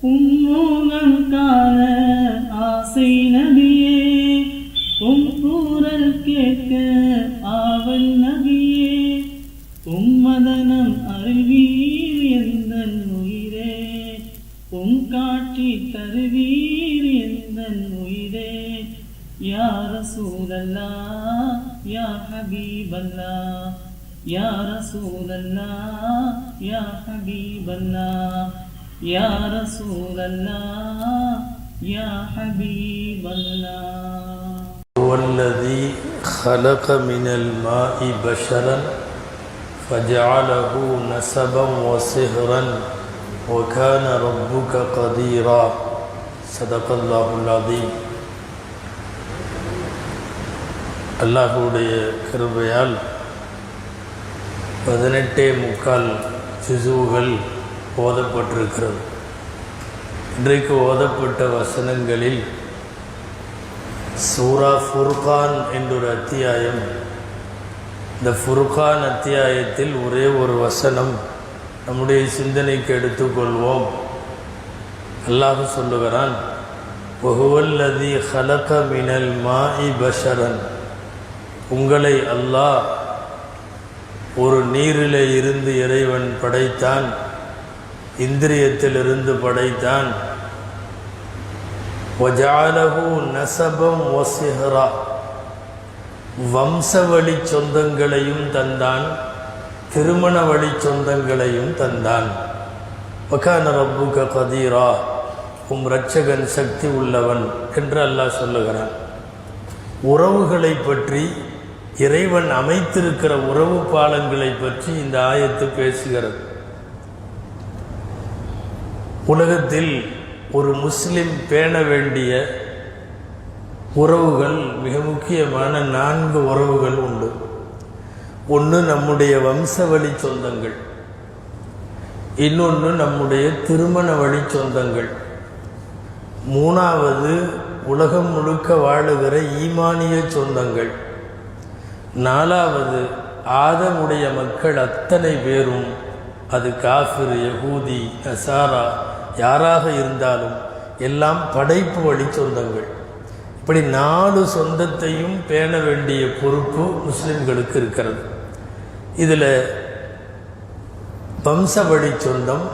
உம்முகம் காண ஆசை நபியே, உம் கூறல் கேட்க ஆவல் நபியே, உம்மதனம் அறிவீர் எந்தன் உயிரே, உம் காட்சி தருவீர் எந்தன் உயிரே. யா ரசூலல்லாஹ் யா ஹபீபல்லாஹ், யா ரசூலல்லாஹ் யா ஹபீபல்லாஹ், யா ரசூலல்லாஹ் யா ஹபீபல்லாஹ். ஹுவல்லதீ خلق من الماء بشرا فجعله نسبا وصهرا وكان ربك قديرا. صدق الله العظيم. அல்லாஹ்வுடைய கிருபையால் 18 ஜுஸுகள் ஓதப்பட்டிருக்கிறது. இன்றைக்கு ஓதப்பட்ட வசனங்களில் சூரா ஃபுர்கான் என்றொரு அத்தியாயம். இந்த ஃபுர்கான் அத்தியாயத்தில் ஒரே ஒரு வசனம் நம்முடைய சிந்தனைக்கு எடுத்துக்கொள்வோம். அல்லாஹ் சொல்லுகிறான், வஹுவல்லதீ خلق من الماء بشرا. உங்களை அல்லாஹ் ஒரு நீரிலே இருந்து இறைவன் படைத்தான், இந்திரியத்திலிருந்து படைத்தான். வஜஅலஹு நஸபம் வஸிஹ்ரா, வம்ச வழி சொந்தங்களையும் தந்தான், திருமண வழி சொந்தங்களையும் தந்தான். வகான ரப்புக கதீரா, உம் இரட்சகன் சக்தி உள்ளவன் என்று அல்லாஹ் சொல்லுகிறான். உறவுகளை பற்றி, இறைவன் அமைத்திருக்கிற உறவு பாலங்களை பற்றி இந்த ஆயத்து பேசுகிறது. உலகத்தில் ஒரு முஸ்லிம் பேண வேண்டிய உறவுகள், மிக முக்கியமான 4 உறவுகள் உண்டு. ஒன்று நம்முடைய வம்ச வழி சொந்தங்கள், இன்னொன்று நம்முடைய திருமண வழி சொந்தங்கள், மூணாவது உலகம் முழுக்க வாழுகிற ஈமானிய சொந்தங்கள், நாலாவது ஆதமுடைய மக்கள் அத்தனை பேரும், அது காஃபிர், யகூதி, நசாரா யாராக இருந்தாலும் எல்லாம் படைப்பு வழி சொந்தங்கள். இப்படி 4 சொந்தத்தையும் பேண வேண்டிய பொறுப்பு முஸ்லிம்களுக்கு இருக்கிறது. இதில் வம்ச வழி சொந்தம்,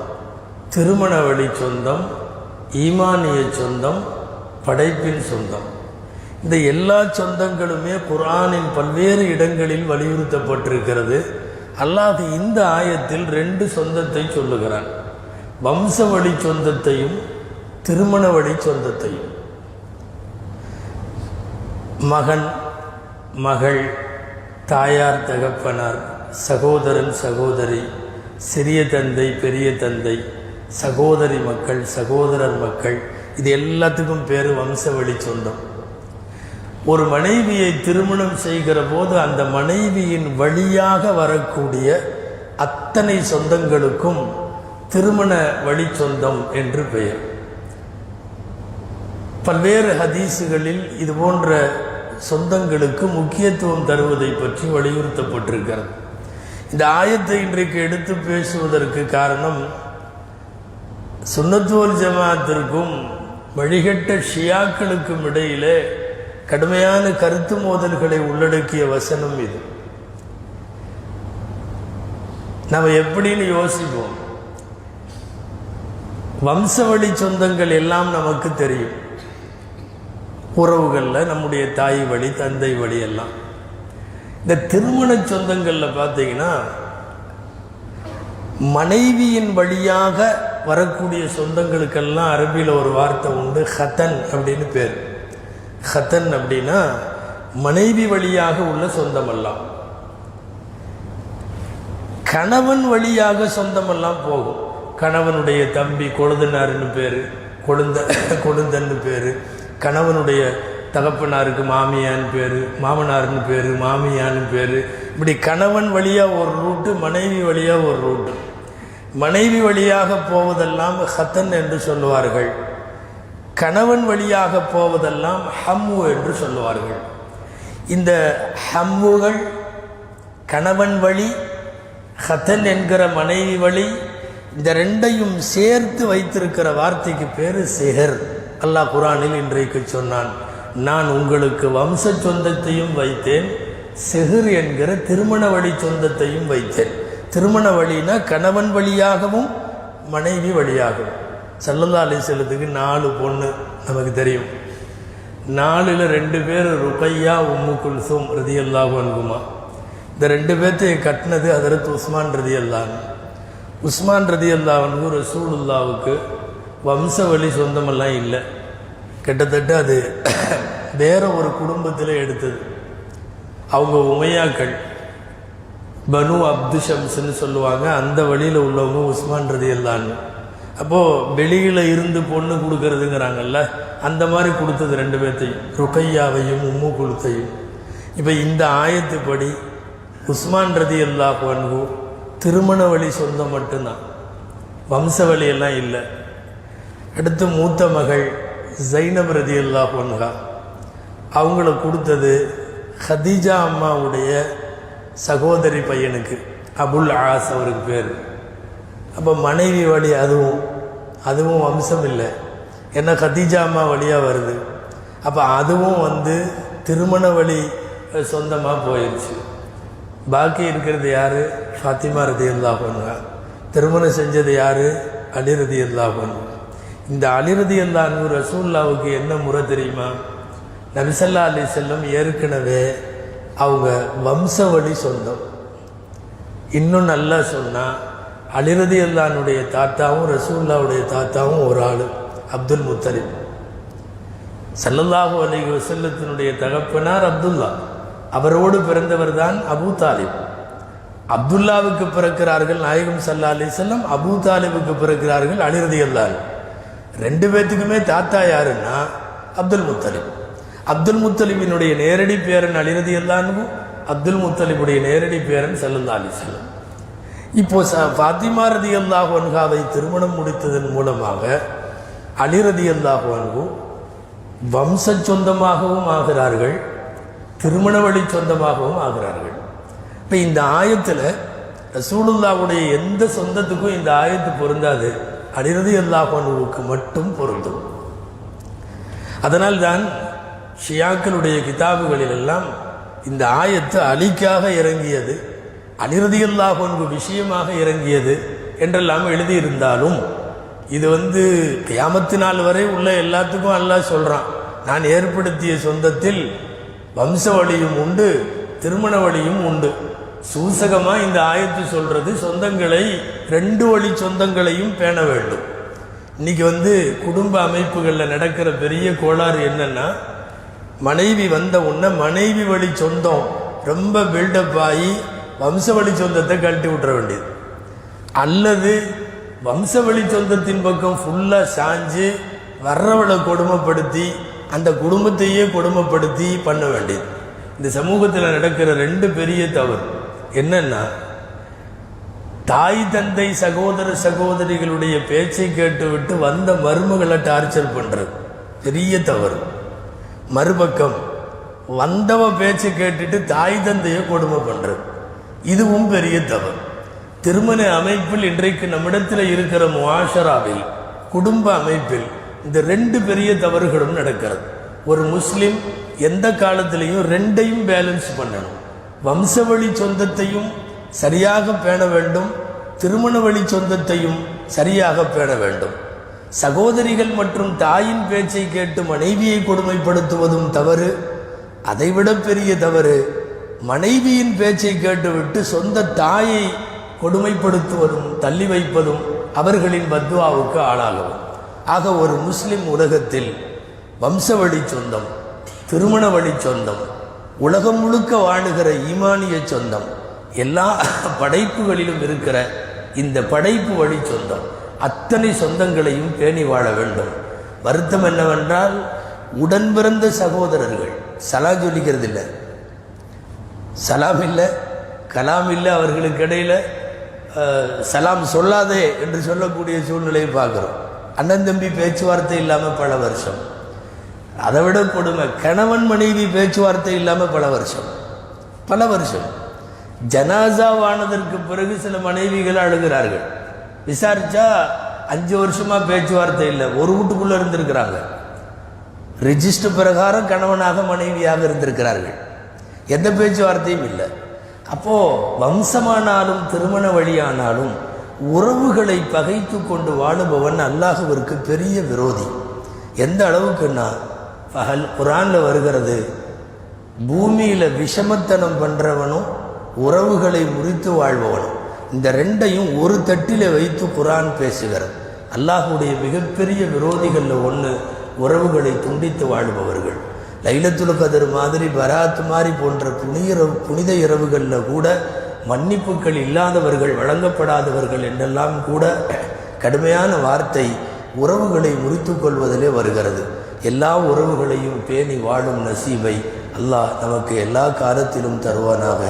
திருமண வழி சொந்தம், ஈமானிய சொந்தம், படைப்பின் சொந்தம், இந்த எல்லா சொந்தங்களுமே குர்ஆனின் பல்வேறு இடங்களில் வலியுறுத்தப்பட்டிருக்கிறது. அல்லாஹ் இந்த ஆயத்தில் 2 சொந்தத்தை சொல்லுகிறான், வம்ச வழி சொந்தத்தையும் திருமண வழி சொந்தத்தையும். மகன், மகள், தாயார், தகப்பனார், சகோதரன், சகோதரி, சிறிய தந்தை, பெரிய தந்தை, சகோதரி மக்கள், சகோதரர் மக்கள், இது எல்லாத்துக்கும் பேர் வம்ச வழி சொந்தம். ஒரு மனைவியை திருமணம் செய்கிற போது அந்த மனைவியின் வழியாக வரக்கூடிய அத்தனை சொந்தங்களுக்கும் திருமண வழி சொந்தம் என்று பெயர். பல்வேறு ஹதீஸுகளில் இது போன்ற சொந்தங்களுக்கு முக்கியத்துவம் தருவதை பற்றி வலியுறுத்தப்பட்டிருக்கிறது. இந்த ஆயத்தை இன்றைக்கு எடுத்து பேசுவதற்கு காரணம், சுன்னத் வல் ஜமாஅத்திற்கும் வழிகட்ட ஷியாக்களுக்கும் இடையிலே கடுமையான கருத்து மோதல்களை உள்ளடக்கிய வசனம் இது. நம்ம எப்படின்னு யோசிப்போம். வம்சவழி சொந்தங்கள் எல்லாம் நமக்கு தெரியும். உறவுகளில் நம்முடைய தாய் வழி, தந்தை வழி எல்லாம். இந்த திருமண சொந்தங்களில் பார்த்தீங்கன்னா மனைவியின் வழியாக வரக்கூடிய சொந்தங்களுக்கெல்லாம் அரபியில் ஒரு வார்த்தை உண்டு, ஹத்தன் அப்படின்னு பேர். ஹத்தன் அப்படின்னா மனைவி வழியாக உள்ள சொந்தமெல்லாம். கணவன் வழியாக சொந்தமெல்லாம் போகும். கணவனுடைய தம்பி கொழுந்தனாருன்னு பேர், கொழுந்தன்னு பேர். கணவனுடைய தகப்பனாருக்கு மாமியான்னு பேர், மாமனார்னு பேர், மாமியான்னு பேர். இப்படி கணவன் வழியாக ஒரு ரூட்டு, மனைவி வழியாக ஒரு ரூட்டு. மனைவி வழியாக போவதெல்லாம் ஹத்தன் என்று சொல்லுவார்கள். கணவன் வழியாக போவதெல்லாம் ஹம்மு என்று சொல்லுவார்கள். இந்த ஹம்முகள் கணவன் வழி, ஹத்தன் என்கிற மனைவி வழி, இந்த ரெண்டையும் சேர்த்து வைத்திருக்கிற வார்த்தைக்கு பேர் சிஹர். அல்லாஹ் குர்ஆனில் இன்றைக்கு சொன்னான், நான் உங்களுக்கு வம்ச சொந்தத்தையும் வைத்தேன், சிஹர் என்கிற திருமண வழி சொந்தத்தையும் வைத்தேன். திருமண வழினா கணவன் வழியாகவும் மனைவி வழியாகவும். ஸல்லல்லாஹு அலைஹி வஸல்லத்துக்கு 4 பொண்ணு நமக்கு தெரியும். 4ல் 2 பேர் ருக்கையா உம்மு குல்சூம் ரதியல்லாஹு அன்ஹுமா. இந்த 2 பேர்த்தையும் கட்டினது ஹதரத் உஸ்மான் ரதியல்லாஹு அன்ஹு. உஸ்மான் ரதியல்லாஹு அன்ஹு ரசூலுல்லாவுக்கு வம்ச வழி சொந்தமெல்லாம் இல்லை. கிட்டத்தட்ட அது வேற ஒரு குடும்பத்தில் எடுத்தது. அவங்க உமையாக்கள், பனு அப்து ஷம்ஸ்ன்னு சொல்லுவாங்க. அந்த வழியில் உள்ளவங்க உஸ்மான் ரதியல்லாஹு அன்ஹு. அப்போது வெளியில் இருந்து பொண்ணு கொடுக்கறதுங்கிறாங்கல்ல, அந்த மாதிரி கொடுத்தது 2 பேர்த்தையும், ருக்கையாவையும் உம்மு குல்த்தையும். இப்போ இந்த ஆயத்துப்படி உஸ்மான் ரதியல்லாஹு அன்ஹு திருமண வழி சொந்தம் மட்டும்தான், வம்ச வழியெல்லாம் இல்லை. அடுத்து மூத்த மகள் ஜைனப் ரதியல்லாஹு அன்ஹா, அவங்கள கொடுத்தது ஹதீஜா அம்மாவுடைய சகோதரி பையனுக்கு, அபுல் ஆஸ் அவருக்கு பேர். அப்போ மனைவி வழி அதுவும் வம்சம் இல்லை, ஏன்னா கதீஜா அம்மா வழியாக வருது. அப்போ அதுவும் திருமண வழி சொந்தமாக போயிடுச்சு. பாக்கி இருக்கிறது யார்? ஃபாத்திமா ரதியல்லாஹு அன்ஹா. திருமணம் செஞ்சது யார்? அலி ரதியல்லாஹு அன்ஹு. இந்த அலி ரதியல்லாஹு அன்ஹு ரசூலுல்லாவுக்கு என்ன முறை தெரியுமா? நபி ஸல்லல்லாஹு அலைஹி வஸல்லம் ஏற்கனவே அவங்க வம்ச வழி சொந்தம். இன்னும் நல்லா சொன்னால் அலி ரதியல்லாஹு அன்ஹுடைய தாத்தாவும் ரசூலுல்லாவுடைய தாத்தாவும் ஒரு ஆள், அப்துல் முத்தலிப். ஸல்லல்லாஹு அலைஹி வஸல்லத்தினுடைய தகப்பனார் அப்துல்லா, அவரோடு பிறந்தவர் தான் அபூ தாலிப். அப்துல்லாவுக்கு பிறக்கிறார்கள் நாயகம் ஸல்லல்லாஹு அலைஹி வஸல்லம், அபூ தாலிபுக்கு பிறக்கிறார்கள் அலி ரதியல்லாஹு அன்ஹு. 2 பேத்துக்குமே தாத்தா யாருன்னா அப்துல் முத்தலிப். அப்துல் முத்தலிபினுடைய நேரடி பேரன் அலி ரதியல்லாஹு அன்ஹு, அப்துல் முத்தலிபுடைய நேரடி பேரன் ஸல்லல்லாஹு அலைஹி வஸல்லம். இப்போ ஃபாத்திமா ரதியல்லாஹு அன்ஹாவை திருமணம் முடித்ததன் மூலமாக அலி ரதியல்லாஹு அன்ஹு வம்ச சொந்தமாகவும் ஆகிறார்கள், திருமண வழி சொந்தமாகவும் ஆகிறார்கள். இப்போ இந்த ஆயத்தில் ரசூலுல்லாவுடைய எந்த சொந்தத்துக்கும் இந்த ஆயத்து பொருந்தாது, அலி ரதியல்லாஹு அன்ஹுவுக்கு மட்டும் பொருந்தும். அதனால்தான் ஷியாக்களுடைய கிதாபுகளிலெல்லாம் இந்த ஆயத்து அலிக்காக இறங்கியது, அலி ரதியல்லாஹு அன்ஹு விஷயமாக இறங்கியது என்றெல்லாம் எழுதியிருந்தாலும், இது கியாமத்து நாள் வரை உள்ள எல்லாத்துக்கும் அல்லாஹ் சொல்கிறான், நான் ஏற்படுத்திய சொந்தத்தில் வம்ச வழியும் உண்டு, திருமண வழியும் உண்டு. சூசகமாக இந்த ஆயத்து சொல்கிறது சொந்தங்களை, 2 வழி சொந்தங்களையும் பேண வேண்டும். இன்னைக்கு குடும்ப அமைப்புகளில் நடக்கிற பெரிய கோளாறு என்னன்னா, மனைவி வந்த உடனே மனைவி வழி சொந்தம் ரொம்ப பில்டப் ஆகி வம்ச வழி சொந்தத்தை கழட்டி விட்டுற வேண்டியது, அல்லது வம்ச வழி சொந்தத்தின் பக்கம் ஃபுல்லாக சாஞ்சு வர்றவளை கொடுமைப்படுத்தி அந்த குடும்பத்தையே கொடுமைப்படுத்தி பண்ண வேண்டியது. இந்த சமூகத்தில் நடக்கிற 2 பெரிய தவறு என்னன்னா, தாய் தந்தை சகோதர சகோதரிகளுடைய பேச்சை கேட்டுவிட்டு வந்த மருமகளை டார்ச்சர் பண்ணுறது பெரிய தவறு. மறுபக்கம் வந்தவ பேச்சை கேட்டுட்டு தாய் தந்தையை கொடுமை பண்ணுறது, இதுவும் பெரிய தவறு. திருமண அமைப்பில் இன்றைக்கு நம்மிடத்தில் இருக்கிற முஆஷராவில், குடும்ப அமைப்பில் இந்த 2 பெரிய தவறுகளும் நடக்கிறது. ஒரு முஸ்லிம் எந்த காலத்திலையும் 2ஐயும் பேலன்ஸ் பண்ணணும். வம்ச வழி சொந்தத்தையும் சரியாக பேண வேண்டும், திருமண வழி சொந்தத்தையும் சரியாக பேண வேண்டும். சகோதரிகள் மற்றும் தாயின் பேச்சை கேட்டு மனைவியை கொடுமைப்படுத்துவதும் தவறு. அதைவிட பெரிய தவறு மனைவியின் பேச்சை கேட்டுவிட்டு சொந்த தாயை கொடுமைப்படுத்துவதும் தள்ளி வைப்பதும் அவர்களின் பத்வாவுக்கு ஆளாகவும். ஆக ஒரு முஸ்லிம் உலகத்தில் வம்ச வழி சொந்தம், திருமண வழி சொந்தம், உலகம் முழுக்க வாழுகிற ஈமானிய சொந்தம், எல்லா படைப்புகளிலும் இருக்கிற இந்த படைப்பு வழி சொந்தம், அத்தனை சொந்தங்களையும் பேணி வாழ வேண்டும். வருத்தம் என்னவென்றால், உடன் பிறந்த சகோதரர்கள் சலாம் சொல்லிக்கிறது இல்லை, சலாம் இல்லை, கலாம் இல்லை, அவர்களுக்கு இடையில் சலாம் சொல்லாதே என்று சொல்லக்கூடிய சூழ்நிலையை பார்க்குறோம். அண்ணன் தம்பி பேச்சுவார்த்தை இல்லாமல் பல வருஷம். அதை விட கொடுமை, கணவன் மனைவி பேச்சுவார்த்தை இல்லாமல் பல வருஷம். ஜனாசாவானதற்கு பிறகு சில மனைவிகள் அழுகிறார்கள், விசாரிச்சா 5 வருஷமா பேச்சுவார்த்தை இல்லை, ஒரு வீட்டுக்குள்ள இருந்திருக்கிறாங்க. ரெஜிஸ்டர் பிரகாரம் கணவனாக மனைவியாக இருந்திருக்கிறார்கள், எந்த பேச்சுவார்த்தையும் இல்லை. அப்போ வம்சமானாலும் திருமண வழியானாலும் உறவுகளை பகைத்து கொண்டு வாழுபவன் அல்லாஹ்விற்கு பெரிய விரோதி. எந்த அளவுக்குன்னா குர்ஆன்ல வருகிறது, பூமியில விஷமத்தனம் பண்றவனும் உறவுகளை முறித்து வாழ்பவனும், இந்த ரெண்டையும் ஒரு தட்டில வைத்து குர்ஆன் பேசுகிறது. அல்லாஹ்வுடைய மிகப்பெரிய விரோதிகள்ல ஒன்று உறவுகளை துண்டித்து வாழ்பவர்கள். லைலத்துல் கத்ர் மாதிரி, பராத் மாதிரி போன்ற புனித இரவுகளில் கூட மன்னிப்புகள் இல்லாதவர்கள், வழங்கப்படாதவர்கள் என்றெல்லாம் கூட கடுமையான வார்த்தை உறவுகளை முறித்து கொள்வதிலே வருகிறது. எல்லா உறவுகளையும் பேணி வாழும் நசீபை அல்லாஹ் நமக்கு எல்லா காலத்திலும் தருவானாக.